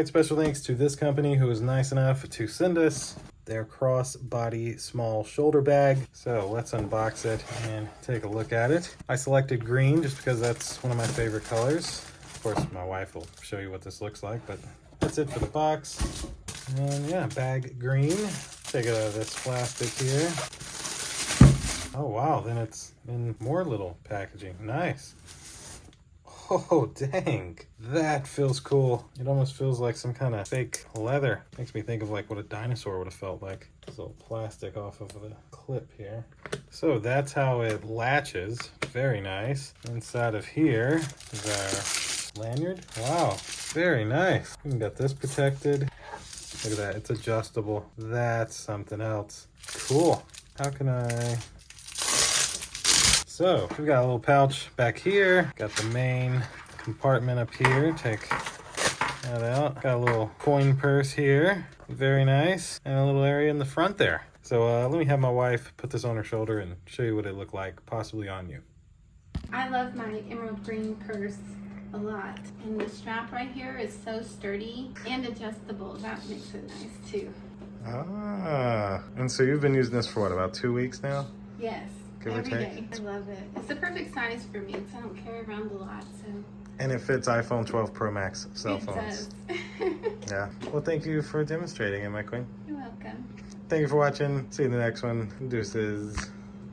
right, special thanks to this company who was nice enough to send us their crossbody small shoulder bag. So let's unbox it and take a look at it. I selected green just because that's one of my favorite colors. Of course, my wife will show you what this looks like, but that's it for the box. And yeah, bag green. Take it out of this plastic here. Oh wow, then it's in more little packaging. Nice. Oh dang, that feels cool. It almost feels like some kind of fake leather. Makes me think of like what a dinosaur would have felt like. This little plastic off of the clip here. So that's how it latches. Very nice. Inside of here is our lanyard. Wow, very nice. We can get this protected. Look at that, it's adjustable. That's something else. Cool. How can I... So we've got a little pouch back here. Got the main compartment up here. Take that out. Got a little coin purse here. Very nice. And a little area in the front there. So let me have my wife put this on her shoulder and show you what it looked like, possibly on you. I love my emerald green purse a lot. And the strap right here is so sturdy and adjustable. That makes it nice too. Ah, and so you've been using this for what, about 2 weeks now? Yes. Every day. I love it. It's the perfect size for me because I don't carry around a lot. So. And it fits iPhone 12 Pro Max cell phones. It does. Yeah. Well, thank you for demonstrating it, my queen. You're welcome. Thank you for watching. See you in the next one. Deuces.